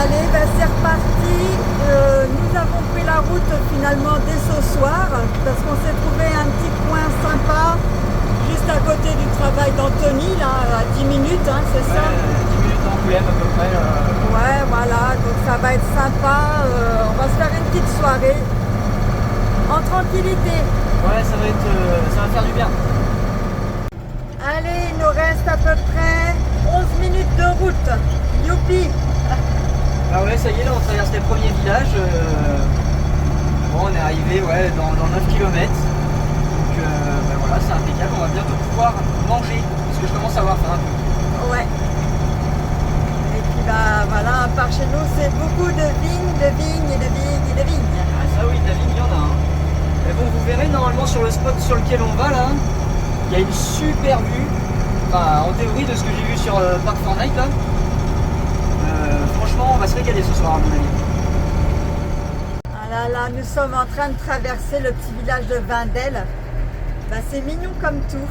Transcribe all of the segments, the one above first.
Allez, ben c'est reparti. Nous avons pris la route finalement dès ce soir parce qu'on s'est trouvé un petit coin sympa juste à côté du travail d'Anthony, là, à 10 minutes, hein, c'est ça? 10 minutes d'Angoulême à peu près. Ouais, voilà, donc ça va être sympa. On va se faire une petite soirée en tranquillité. Ouais, ça va faire du bien. Allez, il nous reste à peu près 11 minutes de route. Youpi! Ah ouais, ça y est, là on traverse les premiers villages. Bon, on est arrivé dans 9 km. Donc ben voilà, c'est impeccable. On va bientôt pouvoir manger parce que je commence à avoir faim un peu. Ouais. Et puis bah voilà, par chez nous, c'est beaucoup de vignes, de vignes et de vignes et de vignes. Ah ça oui, de la vigne, il y en a un. Mais bon, vous verrez normalement sur le spot sur lequel on va là, il y a une super vue. Enfin, en théorie de ce que j'ai vu sur Park Fortnite là. Franchement, on va se régaler ce soir à mon avis. Ah là là, nous sommes en train de traverser le petit village de Vindel. Bah, c'est mignon comme tout.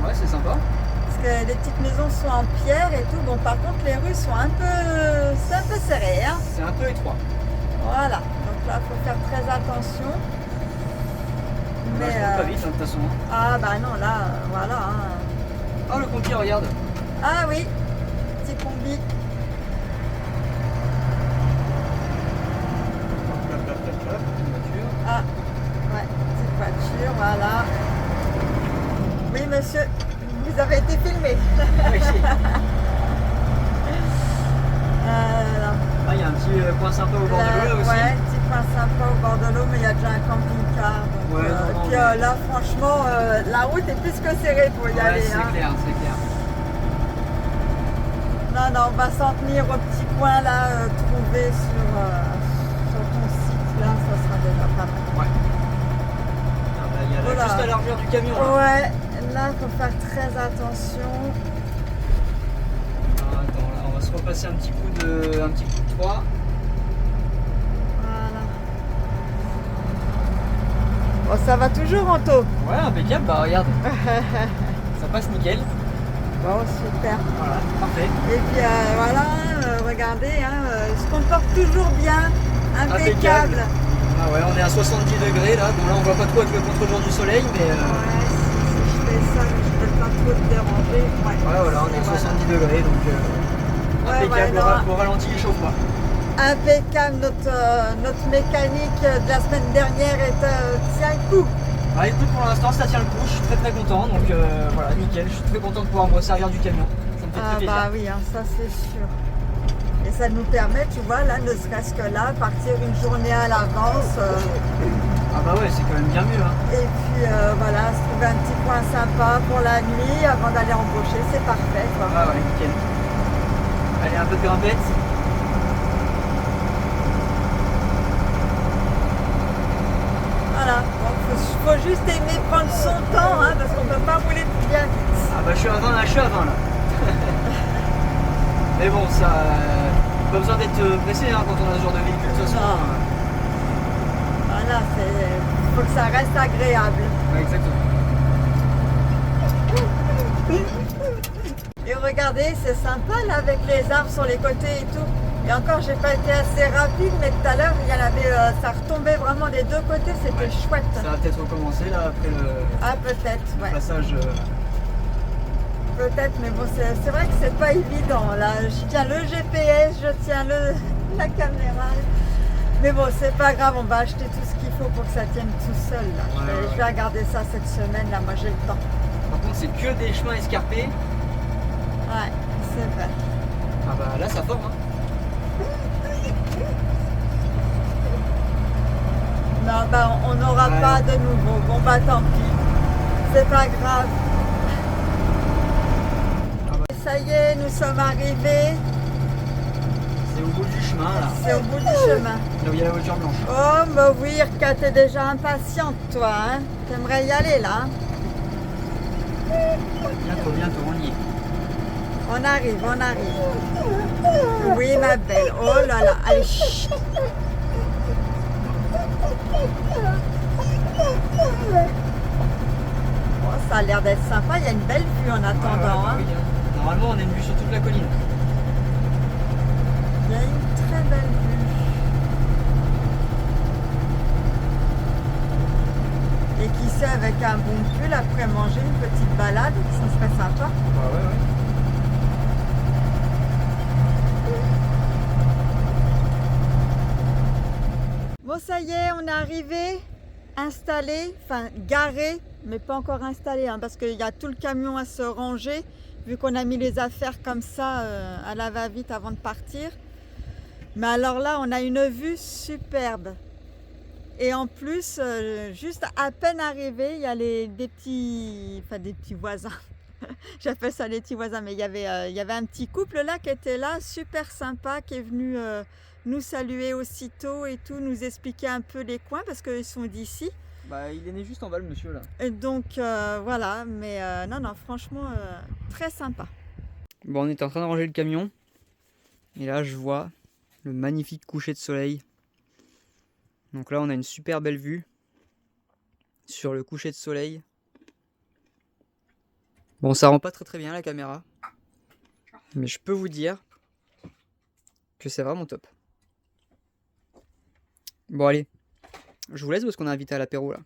Ouais, c'est sympa. Parce que les petites maisons sont en pierre et tout. Bon, par contre, les rues sont c'est un peu serré, hein. C'est un peu étroit. Voilà. Donc là, il faut faire très attention. Là, je monte pas vite, hein, de toute façon. Ah bah non, là, voilà. Hein. Oh, le pompier, regarde. Ah oui, petit combi. Ah, ouais, petite voiture, voilà. Oui, monsieur, vous avez été filmé. Oui. Là. Ah, il y a un petit coin sympa au bord de l'eau là aussi. Ouais, petit coin sympa au bord de l'eau, mais il y a déjà un camping-car. Donc, Ouais, et non, puis là, franchement, la route est plus que serrée pour y aller. C'est hein. clair, c'est clair. Non, non, on va s'en tenir au petit coin là, trouvé sur ton site là, ça sera déjà pas mal. Ouais. Ah bah, il y a là, Voilà. juste à la largeur du camion. Là. Ouais, là, il faut faire très attention. Ah, attends, là, on va se repasser un petit coup de 3. Voilà. Bon, ça va toujours, Anto. Ouais, impeccable, bah regarde. Ça passe nickel. Bon, super. Voilà, parfait. Et puis voilà, regardez, hein, il se comporte toujours bien, impeccable. Ah ouais, on est à 70 degrés là. Bon là, on voit pas trop avec le contre-jour du soleil, mais. Ouais, si je fais ça, je ne peux pas trop te déranger. Ouais, voilà, on est à 70 degrés donc. Impeccable, ouais, au ralenti, il chauffe pas. Impeccable, notre mécanique de la semaine dernière tient le coup. Bah écoute, pour l'instant ça tient le coup, je suis très content, donc voilà, nickel, je suis très content de pouvoir me resservir du camion, ça me fait très plaisir. Bah oui, hein, ça c'est sûr. Et ça nous permet, tu vois, là, ne serait-ce que là, partir une journée à l'avance. Ah bah ouais, c'est quand même bien mieux. Hein. Et puis voilà, se trouver un petit coin sympa pour la nuit avant d'aller embaucher, c'est parfait, quoi. Ah ouais, nickel. Allez, un peu de grimpette. Voilà, donc faut juste aimer prendre son temps, hein, parce qu'on ne peut pas rouler bien vite. Ah bah je suis à 20 là. Mais bon, ça... pas besoin d'être pressé hein, quand on a ce genre de véhicule, de toute façon. Voilà, faut que ça reste agréable. Ouais, exactement. Et regardez, c'est sympa là avec les arbres sur les côtés et tout. Et encore, j'ai pas été assez rapide, mais tout à l'heure, il y en avait, ça retombait vraiment des deux côtés, c'était chouette. Ça va peut-être recommencer là après le peut-être, passage. Peut-être, mais bon, c'est vrai que c'est pas évident. Là, je tiens le GPS, je tiens la caméra. Mais bon, c'est pas grave, on va acheter tout ce qu'il faut pour que ça tienne tout seul. Là. Je vais regarder ça cette semaine, là, moi j'ai le temps. Par contre, c'est que des chemins escarpés. Ouais, c'est vrai. Ah bah là, ça forme. Hein. Non, bah on n'aura pas de nouveau. Bon bah tant pis. C'est pas grave. Ah bah. Ça y est, nous sommes arrivés. C'est au bout du chemin là. C'est au bout du chemin. Là où il y a la voiture blanche. Oh bah oui, Irka, t'es déjà impatiente toi, hein. T'aimerais y aller là. Hein. Bientôt, on y est. On arrive. Oui ma belle. Oh là là, allez, chut. Bon, ça a l'air d'être sympa, il y a une belle vue en attendant. Hein. Oui, normalement, on a une vue sur toute la colline. Il y a une très sais, avec un bon pull, après manger, une petite balade, ça serait sympa. Ah ouais, ouais. Bon, ça y est, on est arrivé, installé, enfin garé, mais pas encore installé, hein, parce qu'il y a tout le camion à se ranger, vu qu'on a mis les affaires comme ça à la va-vite avant de partir. Mais alors là, on a une vue superbe. Et en plus, juste à peine arrivé, il y a des petits voisins. J'appelle ça les petits voisins, mais il y avait un petit couple là qui était là, super sympa, qui est venu nous saluer aussitôt et tout, nous expliquer un peu les coins parce qu'ils sont d'ici. Bah il est né juste en bas le monsieur là. Et donc voilà, mais non, franchement, très sympa. Bon, on est en train de ranger le camion. Et là, je vois le magnifique coucher de soleil. Donc là, on a une super belle vue sur le coucher de soleil. Bon, ça rend pas très bien la caméra. Mais je peux vous dire que c'est vraiment top. Bon, allez. Je vous laisse parce qu'on est invité à l'apéro là.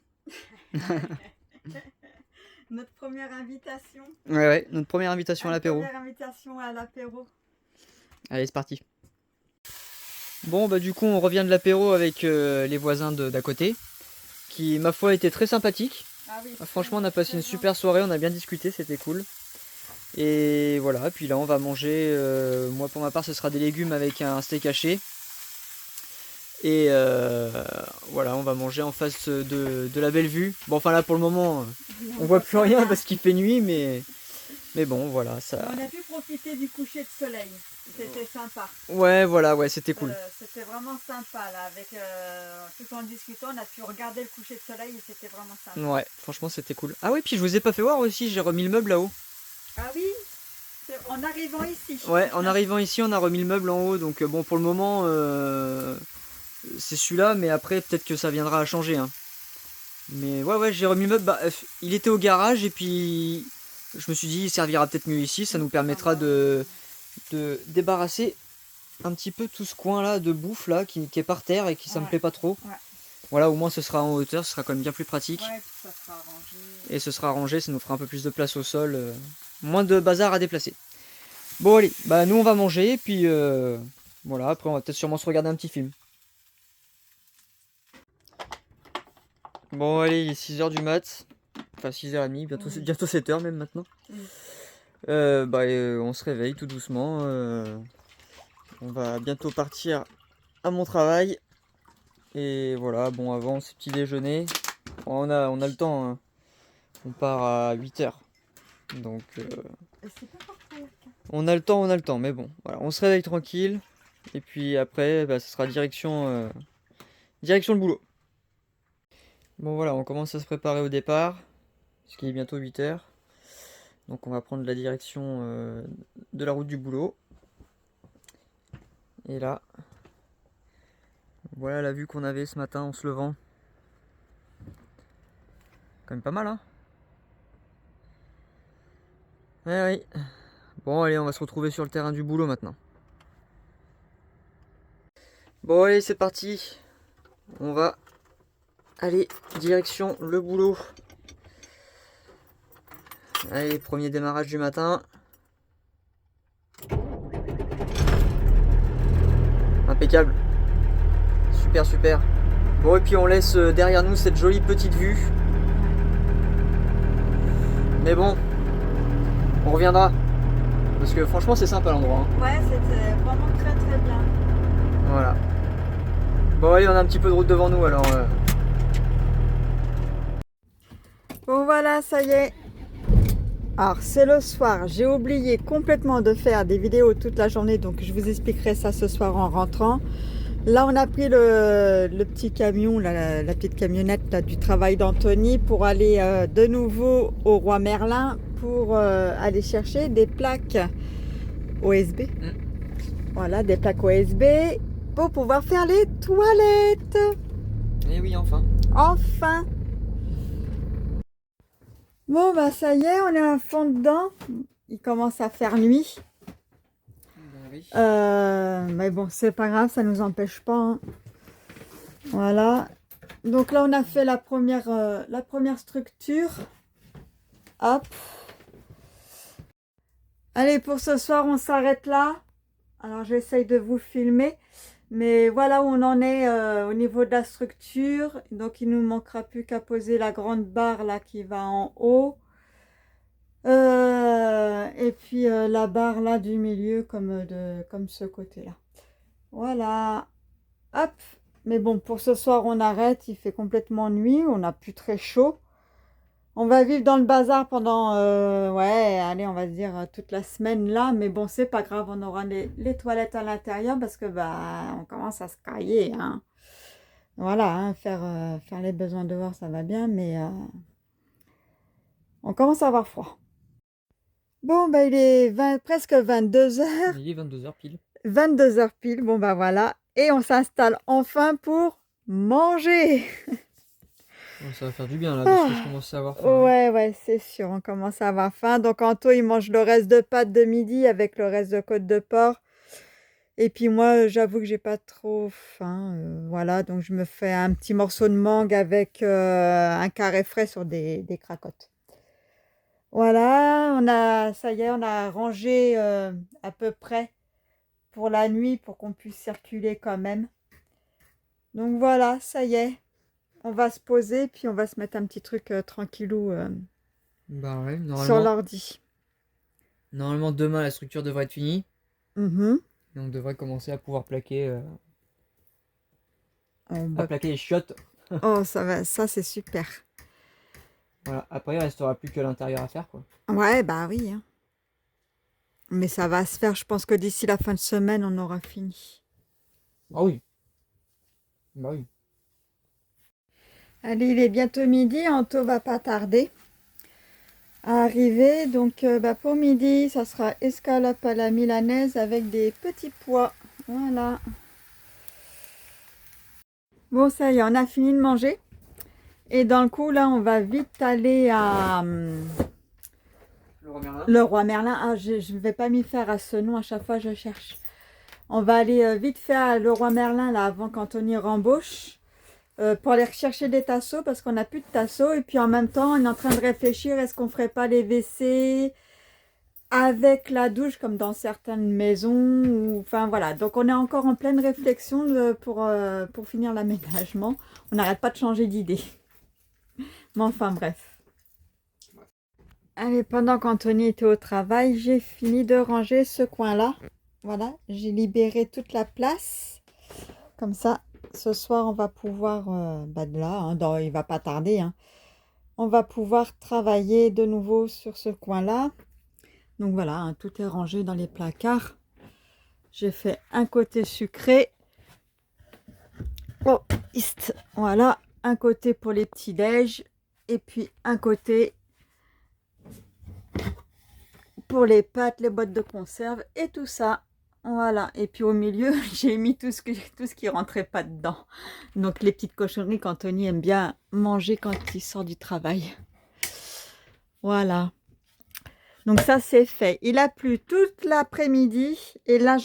Notre première invitation. Ouais, notre première invitation à l'apéro. Première invitation à l'apéro. Allez, c'est parti. Bon, bah du coup, on revient de l'apéro avec les voisins d'à côté, qui, ma foi, étaient très sympathiques. Ah oui, Franchement, on a passé une super soirée, on a bien discuté, c'était cool. Et voilà, puis là, on va manger, moi pour ma part, ce sera des légumes avec un steak haché. Et voilà, on va manger en face de la belle vue. Bon, enfin là, pour le moment, on voit plus rien parce qu'il fait nuit, mais bon, voilà, ça... On a pu profiter du coucher de soleil, c'était sympa. Ouais, voilà, ouais, c'était cool. C'était vraiment sympa, là, avec, tout en discutant, on a pu regarder le coucher de soleil et c'était vraiment sympa. Ouais, franchement, c'était cool. Ah oui, puis je vous ai pas fait voir aussi, j'ai remis le meuble là-haut. Ah oui, en arrivant ici. Ouais, en arrivant ici, on a remis le meuble en haut, donc bon, pour le moment, c'est celui-là, mais après, peut-être que ça viendra à changer, hein. Mais ouais, j'ai remis le meuble, bah, il était au garage, et puis je me suis dit, il servira peut-être mieux ici, ça nous permettra de débarrasser un petit peu tout ce coin-là de bouffe, là, qui est par terre, et qui ça me plaît pas trop. Ouais. Voilà, au moins ce sera en hauteur, ce sera quand même bien plus pratique. Ouais, ça sera arrangé. Et ce sera rangé, ça nous fera un peu plus de place au sol, moins de bazar à déplacer. Bon allez, bah nous on va manger, et puis voilà, après on va peut-être sûrement se regarder un petit film. Bon allez, il est 6h du mat, enfin 6h30, bientôt 7h même maintenant. On se réveille tout doucement, on va bientôt partir à mon travail. Et voilà, bon avant ce petit déjeuner, on a le temps, hein. On part à 8h. Donc on a le temps, mais bon, voilà, on se réveille tranquille. Et puis après, bah, ce sera direction le boulot. Bon voilà, on commence à se préparer au départ, parce qu'il est bientôt 8h. Donc on va prendre la direction de la route du boulot. Et là, voilà la vue qu'on avait ce matin en se levant. Quand même pas mal, hein? Ouais, oui. Bon allez, on va se retrouver sur le terrain du boulot maintenant. Bon allez, c'est parti. On va aller direction le boulot. Allez, premier démarrage du matin. Impeccable. Super. Bon, et puis on laisse derrière nous cette jolie petite vue. Mais bon, on reviendra. Parce que franchement, c'est sympa l'endroit, hein. Ouais, c'était vraiment très bien. Voilà. Bon, allez, on a un petit peu de route devant nous alors. Bon voilà, ça y est. Alors c'est le soir, j'ai oublié complètement de faire des vidéos toute la journée, donc je vous expliquerai ça ce soir en rentrant. Là on a pris le petit camion, la petite camionnette là, du travail d'Anthony pour aller de nouveau au Roi Merlin pour aller chercher des plaques OSB. Voilà, des plaques OSB pour pouvoir faire les toilettes. Et oui, enfin. Enfin. Bon bah ça y est, on est à fond dedans. Il commence à faire nuit. Oui. Mais bon, c'est pas grave, ça nous empêche pas, hein. Voilà. Donc là, on a fait la première structure. Hop. Allez, pour ce soir, on s'arrête là. Alors, j'essaye de vous filmer. Mais voilà où on en est au niveau de la structure. Donc, il ne nous manquera plus qu'à poser la grande barre là qui va en haut. Et puis la barre là du milieu comme ce côté-là. Voilà. Hop. Mais bon, pour ce soir, on arrête. Il fait complètement nuit. On n'a plus très chaud. On va vivre dans le bazar pendant, ouais, allez, on va dire toute la semaine là. Mais bon, c'est pas grave. On aura les toilettes à l'intérieur parce que, bah, on commence à se cailler, hein. Voilà, hein, faire les besoins dehors, ça va bien. Mais on commence à avoir froid. Bon, bah, il est presque 22 heures. Il est 22 h pile. 22 heures pile, bon bah voilà. Et on s'installe enfin pour manger. Ouais, ça va faire du bien là, parce que je commence à avoir faim. Ouais, c'est sûr, on commence à avoir faim. Donc Anto, il mange le reste de pâtes de midi avec le reste de côte de porc. Et puis moi, j'avoue que j'ai pas trop faim. Voilà, donc je me fais un petit morceau de mangue avec un carré frais sur des cracottes. Voilà, ça y est, on a rangé à peu près pour la nuit pour qu'on puisse circuler quand même. Donc voilà, ça y est. On va se poser, puis on va se mettre un petit truc tranquillou Bah ouais, sur l'ordi. Normalement, demain, la structure devrait être finie. Mhm. Et on devrait commencer à pouvoir plaquer, Bah, plaquer les chiottes. oh, ça va, ça c'est super. Voilà, après, il restera plus que l'intérieur à faire, quoi. Ouais, bah oui, hein. Mais ça va se faire, je pense que d'ici la fin de semaine, on aura fini. Ah oui. Bah oui. Allez, il est bientôt midi, Anto va pas tarder à arriver. Donc bah, pour midi, ça sera escalope à la milanaise avec des petits pois. Voilà. Bon, ça y est, on a fini de manger. Et dans le coup, là, on va vite aller à Le Roi Merlin. Ah, je ne vais pas m'y faire à ce nom, à chaque fois je cherche. On va aller vite faire à Le Roi Merlin, là, avant qu'Anthony rembauche, pour aller rechercher des tasseaux, parce qu'on n'a plus de tasseaux. Et puis en même temps, on est en train de réfléchir, est-ce qu'on ferait pas les WC avec la douche, comme dans certaines maisons, ou, enfin voilà. Donc on est encore en pleine réflexion pour finir l'aménagement. On n'arrête pas de changer d'idée. Mais enfin bref. Allez, pendant qu'Anthony était au travail, j'ai fini de ranger ce coin-là. Voilà, j'ai libéré toute la place. Comme ça, ce soir, on va pouvoir, bah de là, hein, il va pas tarder, hein, on va pouvoir travailler de nouveau sur ce coin-là. Donc voilà, hein, tout est rangé dans les placards. J'ai fait un côté sucré. Oh, voilà, un côté pour les petits déj et puis un côté pour les pâtes, les boîtes de conserve et tout ça. Voilà, et puis au milieu, j'ai mis tout ce qui rentrait pas dedans. Donc les petites cochonneries qu'Anthony aime bien manger quand il sort du travail. Voilà. Donc ça, c'est fait. Il a plu toute l'après-midi et là,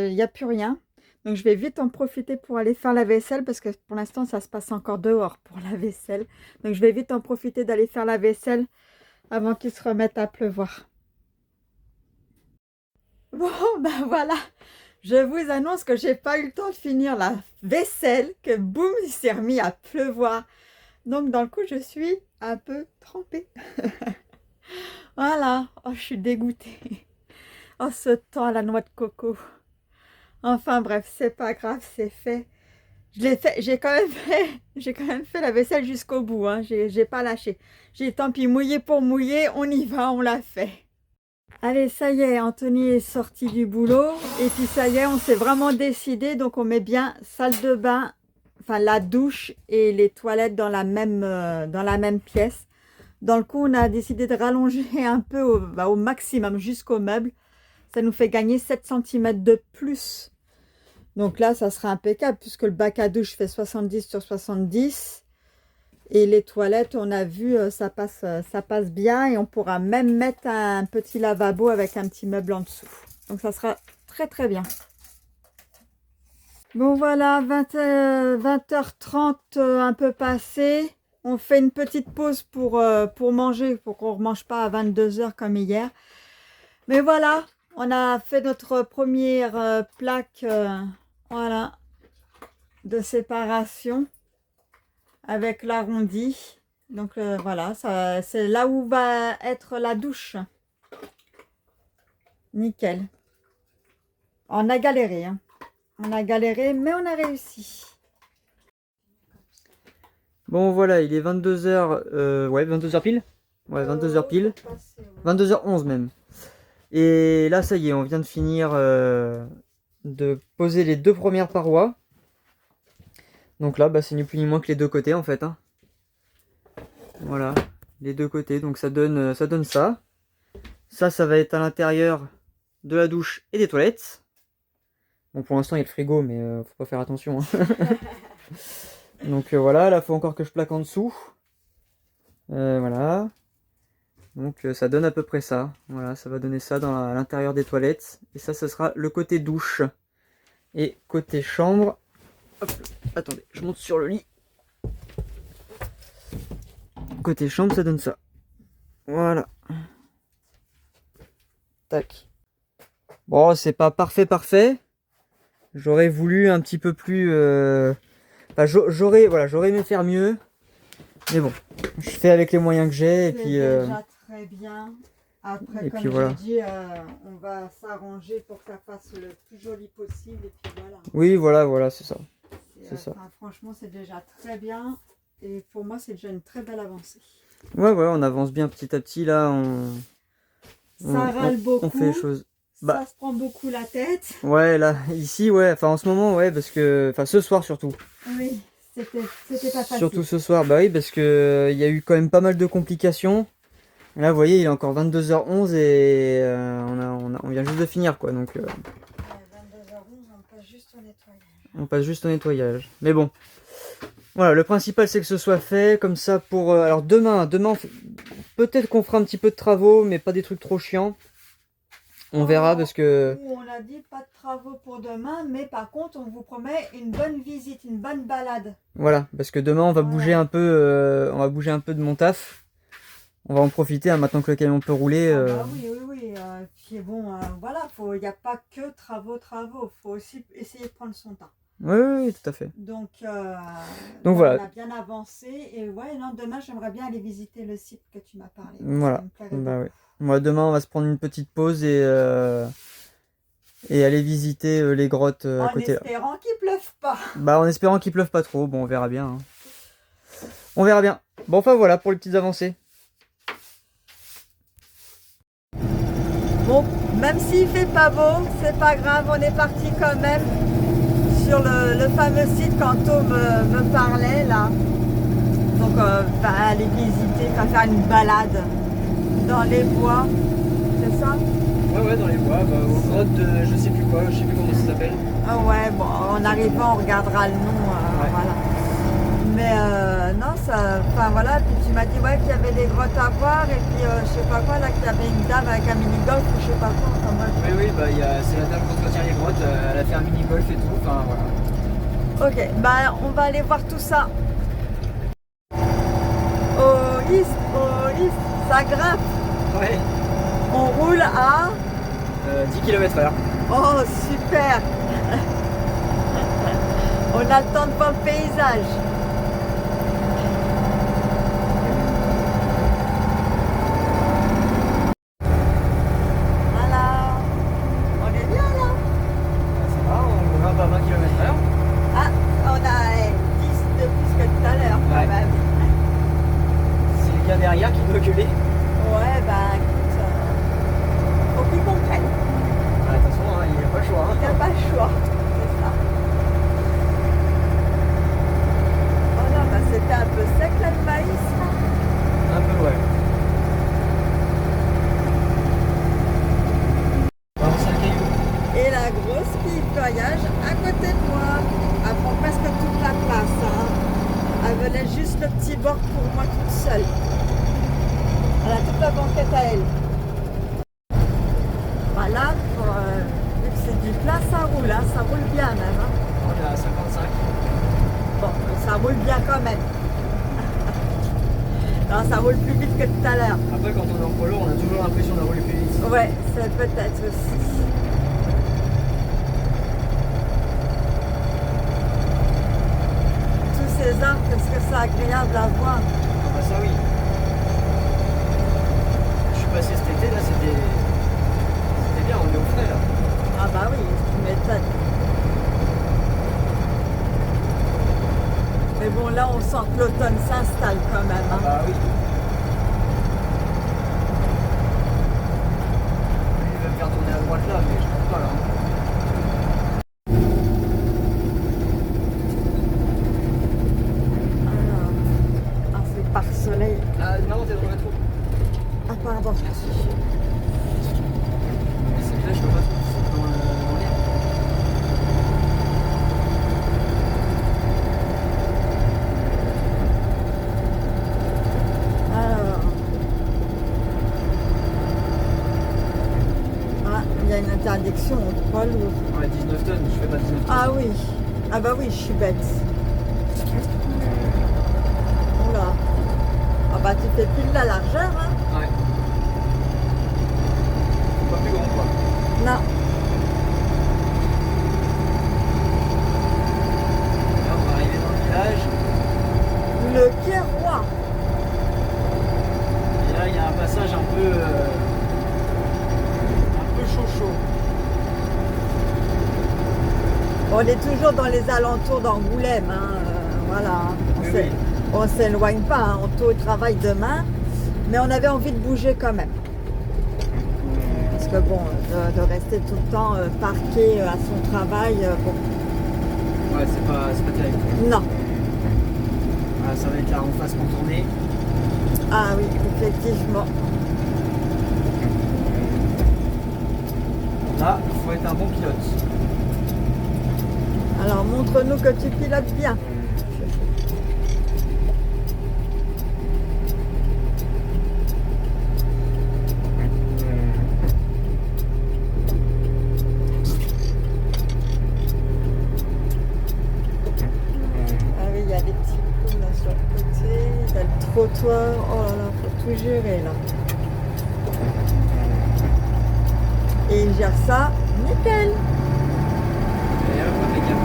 il n'y a plus rien. Donc je vais vite en profiter pour aller faire la vaisselle parce que pour l'instant, ça se passe encore dehors pour la vaisselle. Donc je vais vite en profiter d'aller faire la vaisselle avant qu'il se remette à pleuvoir. Bon, ben voilà, je vous annonce que j'ai pas eu le temps de finir la vaisselle, que boum, il s'est remis à pleuvoir. Donc dans le coup, je suis un peu trempée. Voilà, oh, je suis dégoûtée. Oh, ce temps à la noix de coco. Enfin bref, c'est pas grave, c'est fait. Je l'ai fait, j'ai quand même fait la vaisselle jusqu'au bout, hein. J'ai pas lâché. J'ai tant pis, mouillé pour mouiller, on y va, on l'a fait. Allez, ça y est, Anthony est sorti du boulot. Et puis ça y est, on s'est vraiment décidé. Donc on met bien salle de bain, enfin la douche et les toilettes dans la même pièce. Dans le coup, on a décidé de rallonger un peu au maximum jusqu'au meuble. Ça nous fait gagner 7 cm de plus. Donc là, ça sera impeccable puisque le bac à douche fait 70 sur 70. Et les toilettes, on a vu, ça passe bien. Et on pourra même mettre un petit lavabo avec un petit meuble en dessous. Donc ça sera très très bien. Bon voilà, 20h30 un peu passé. On fait une petite pause pour manger, pour qu'on ne remange pas à 22h comme hier. Mais voilà, on a fait notre première plaque voilà, de séparation avec l'arrondi. Donc voilà, c'est là où va être la douche. Nickel. On a galéré, hein. On a galéré, mais on a réussi. Bon voilà, il est 22h, ouais 22h pile. Ouais 22h pile. 22h11 même. Et là ça y est, on vient de finir de poser les 2 premières parois. Donc là, bah, c'est ni plus ni moins que les 2 côtés en fait, hein. Voilà, les 2 côtés, donc ça donne ça. Ça va être à l'intérieur de la douche et des toilettes. Bon, pour l'instant, il y a le frigo, mais faut pas faire attention, hein. Donc voilà, là, faut encore que je plaque en dessous. Voilà. Donc ça donne à peu près ça. Voilà, ça va donner ça à l'intérieur des toilettes. Et ça sera le côté douche. Et côté chambre... Hop, attendez, je monte sur le lit. Côté chambre, ça donne ça. Voilà. Tac. Bon, c'est pas parfait. J'aurais voulu un petit peu plus... Enfin, j'aurais aimé faire mieux. Mais bon, je fais avec les moyens que j'ai. Et puis, déjà très bien. Après, comme voilà. j'ai dit, on va s'arranger pour que ça fasse le plus joli possible. Et puis voilà. Oui, voilà, c'est ça. C'est ça. Enfin, franchement, c'est déjà très bien. Et pour moi, c'est déjà une très belle avancée. Ouais, on avance bien petit à petit. Là, Ça râle beaucoup. On fait les choses. Ça se prend beaucoup la tête. Ouais, là, ici, ouais. Enfin, en ce moment, ouais, parce que... Enfin, ce soir surtout. Oui, c'était pas facile. Surtout ce soir, bah oui, parce que il y a eu quand même pas mal de complications. Là, vous voyez, il est encore 22h11 et on vient juste de finir, quoi. Donc, 22h11, on passe juste au nettoyage. On passe juste au nettoyage. Mais bon, voilà, le principal, c'est que ce soit fait. Comme ça, pour... alors, demain peut-être qu'on fera un petit peu de travaux, mais pas des trucs trop chiants. On verra, parce que... On a dit pas de travaux pour demain, mais par contre, on vous promet une bonne visite, une bonne balade. Voilà, parce que demain, on va bouger un peu de mon taf. On va en profiter, hein, maintenant que le camion peut rouler. Oui. Puis bon, voilà, il n'y a pas que travaux. Faut aussi essayer de prendre son temps. Oui, tout à fait. Donc voilà. On a bien avancé. Et ouais, non, demain, j'aimerais bien aller visiter le site que tu m'as parlé. Voilà. Oui. Moi, demain, on va se prendre une petite pause et aller visiter les grottes à côté. En espérant qu'il pleuve pas. Bah, en espérant qu'il pleuve pas trop. Bon, on verra bien. Hein. On verra bien. Bon, enfin, voilà pour les petites avancées. Bon, même s'il fait pas beau, c'est pas grave, on est parti quand même sur le fameux site qu'Anto me parlait là. Donc va aller visiter, faire une balade dans les bois, c'est ça? Ouais, dans les bois, aux grottes de je sais plus quoi, je sais plus comment ça s'appelle. Ah ouais, bon, en arrivant on regardera le nom, voilà. Mais non, voilà, puis tu m'as dit ouais, qu'il y avait des grottes à voir et puis je sais pas quoi, là, qu'il y avait une dame avec un mini-golf ou je sais pas quoi. Oui, c'est la dame qui entretient les grottes, elle a fait un mini-golf et tout, enfin voilà. Ok, on va aller voir tout ça. Au list, ça grimpe. Ouais. On roule à 10 km/h. Oh, super. On a le temps de voir le paysage. Voilà. On est bien là. Ça va, on grimpe à 20 km/h. Ah, on a 10 de plus que tout à l'heure quand même. C'est le gars derrière qui doit gueuler. Ouais, écoute, faut qu'il comprenne. De toute façon, il n'y a pas le choix. Il n'y a pas le choix, c'est ça. Oh non, c'était un peu sec là, le maïs. Un peu, ouais. Et la grosse qui voyage à côté de moi. Elle prend presque toute la place. Hein. Elle venait juste le petit bord pour moi toute seule. Elle a toute la banquette à elle. Voilà, vu que c'est du plat, ça roule bien même. Hein. roule bien quand même. Non, ça roule plus vite que tout à l'heure. Après, quand on est en polo, on a toujours l'impression de rouler plus vite. Ouais, c'est peut-être aussi. Tous ces arbres, qu'est-ce que c'est agréable à voir. Ah bah ça oui. Je suis passé cet été, là, c'était bien, on est au frais là. Ah bah oui, tu m'étonnes. Mais bon, là, on sent que l'automne s'installe quand même. Ah Hein. bah oui. Lui, il va me faire tourner à droite là, mais je trouve pas là. Alors, ah, c'est par soleil. Ah non, t'es dans le rétro. Ah pardon. Merci. Mais c'est là, je peux pas trop dans l'air. Alors. Ah, il y a une interdiction aux poids lourds. Ouais, 19 tonnes, je fais pas 19 tonnes. Ah oui. Ah bah oui, je suis bête. Oula. Ah bah tu fais plus de la largeur, hein? Ouais. Pas plus grand quoi. Non. Là, on va arriver dans le village. Le Kérois. Et là, il y a un passage un peu chaud. On est toujours dans les alentours d'Angoulême, hein. Voilà. Oui, oui. On s'éloigne pas, hein. On tourne au travail demain, mais on avait envie de bouger quand même. Parce que bon, de rester tout le temps parqué à son travail, bon, Ouais, c'est pas terrible. non. Voilà, ça va être là en face contournée. Ah oui, effectivement. Là, il faut être un bon pilote. Alors montre-nous que tu pilotes bien. Ah oui, il y a des petits coups là sur le côté, il y a le trottoir. Oh là là, faut tout gérer là. Et il gère ça, nickel. Et hop, impeccable.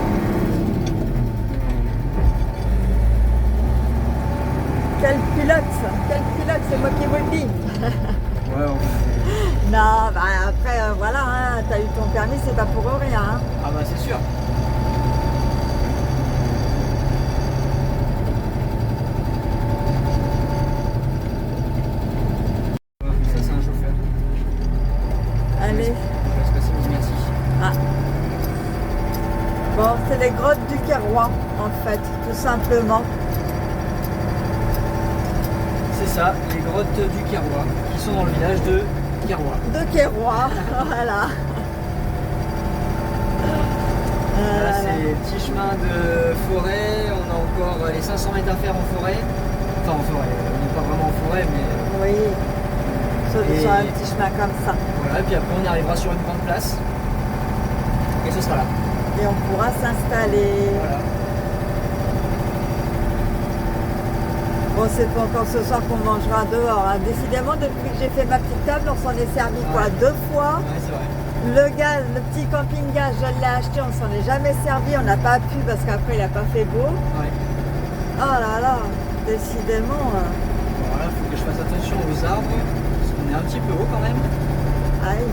Quel pilote, c'est moi qui vous le dis. Ouais, Non, bah après, voilà, hein, t'as eu ton permis, c'est pas pour rien. Hein. ah bah c'est sûr. Ça c'est un chauffeur. Allez. Je laisse passer, mais merci. Ah. Bon, c'est les grottes du Kérois, en fait, tout simplement. C'est ça, les grottes du Kérois, qui sont dans le village de Kérois. De Kérois, voilà. Là c'est le petit chemin de forêt, on a encore les 500 mètres à faire en forêt. Enfin en forêt, on n'est pas vraiment en forêt, mais Oui, sur Et- un petit chemin comme ça. voilà, puis après on arrivera sur une grande place. Et ce sera là. Et on pourra s'installer. Voilà. Bon, c'est pas encore ce soir qu'on mangera dehors. Hein. Décidément, depuis que j'ai fait ma petite table, on s'en est servi quoi, Ouais. 2 fois. Ouais, c'est vrai. Le gaz, le petit camping-gaz, je l'ai acheté, on s'en est jamais servi, on n'a pas pu parce qu'après il n'a pas fait beau. Ouais. Oh là là, décidément. Bon, voilà, il faut que je fasse attention aux arbres, parce qu'on est un petit peu haut quand même. Aïe.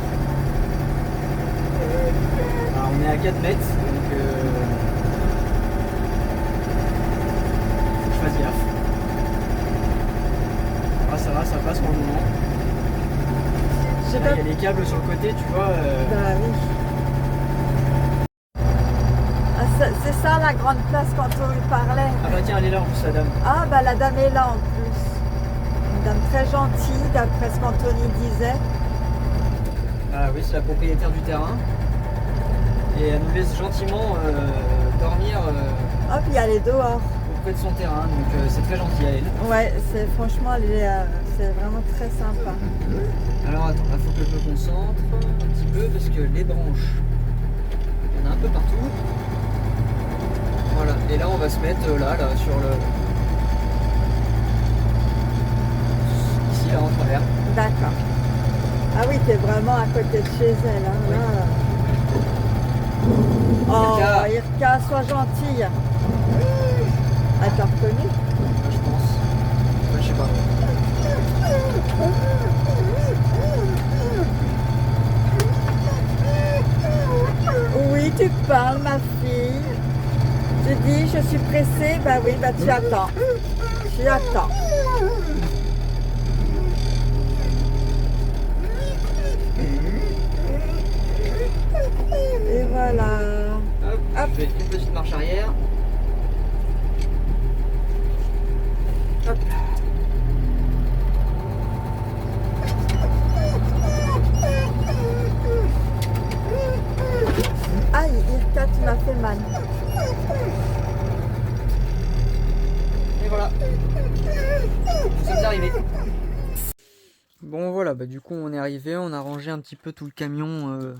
Alors, on est à 4 mètres, donc faut que je fasse gaffe. Ah, ça va, ça passe pour le moment. Je sais Là, pas. il y a les câbles sur le côté, tu vois. Bah oui. Ah, c'est ça la grande place quand on lui parlait. Ah bah tiens, elle est là en plus, la dame. Ah bah la dame est là en plus. Une dame très gentille, d'après ce qu'Anthony disait. Ah oui, c'est la propriétaire du terrain. Et elle nous laisse gentiment dormir Hop, il y a les dehors. auprès de son terrain, donc c'est très gentil à elle. Ouais, c'est franchement, c'est vraiment très sympa. Alors attends, il faut que je me concentre un petit peu parce que les branches, il y en a un peu partout. Voilà, et Et là on va se mettre là sur le... Ici là en travers. D'accord. Ah oui, t'es vraiment à côté de chez elle. Hein, Oui. là. Oh, Irka. Irka, sois gentille. Elle t'a reconnu? Je pense. Ouais, je sais pas. Oui, tu parles, ma fille. Tu dis, je suis pressée. Bah oui, bah tu attends. Tu attends. Et voilà. Hop, Hop. je fais une petite marche arrière. Hop. Aïe, Irka, tu m'as fait mal. Et voilà. Nous sommes arrivés. Bon voilà, bah du coup on est arrivé, on a rangé un petit peu tout le camion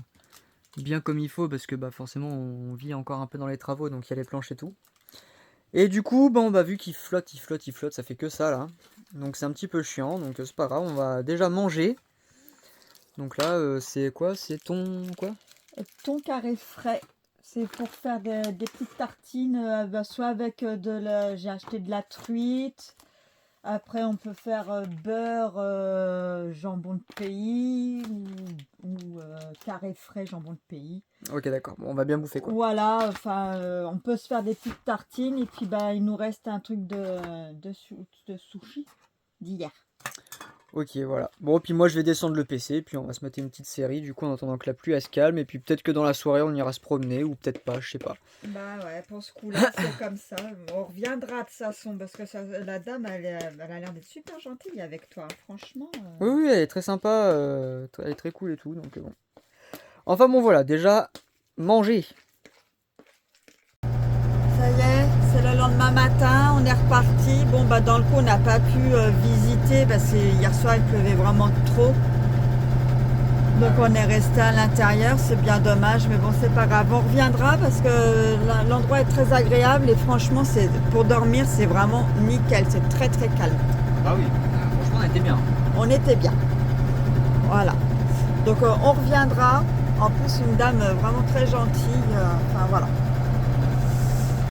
bien comme il faut parce que bah forcément on vit encore un peu dans les travaux donc il y a les planches et tout. Et du coup bon bah vu qu'il flotte, ça fait que ça là. Donc c'est un petit peu chiant, donc c'est pas grave, on va déjà manger. Donc là c'est quoi? C'est ton quoi? Thon carré frais. C'est pour faire des petites tartines, soit avec j'ai acheté de la truite. Après, on peut faire beurre, jambon de pays ou carré frais, jambon de pays. Ok d'accord, bon, on va bien bouffer quoi. Voilà, enfin, on peut se faire des petites tartines et puis bah, il nous reste un truc de sushi d'hier. Ok voilà. Bon puis moi je vais descendre le PC puis on va se mettre une petite série du coup en attendant que la pluie elle se calme et puis peut-être que dans la soirée on ira se promener ou peut-être pas, je sais pas. Bah ouais, pour ce coup-là, c'est comme ça. On reviendra de toute façon parce que la dame, elle a l'air d'être super gentille avec toi, franchement. Oui oui elle est très sympa, elle est très cool et tout donc bon. Enfin bon voilà, déjà manger. Ça y est, c'est le lendemain matin, on est reparti. Bon, bah dans le coup, on n'a pas pu visiter parce que hier soir, il pleuvait vraiment trop. Donc on est resté à l'intérieur, c'est bien dommage, mais bon, c'est pas grave. On reviendra parce que l'endroit est très agréable et franchement, pour dormir, c'est vraiment nickel. C'est très très calme. Ah oui, franchement on était bien. On était bien. Voilà. Donc on reviendra. En plus, une dame vraiment très gentille. Enfin voilà.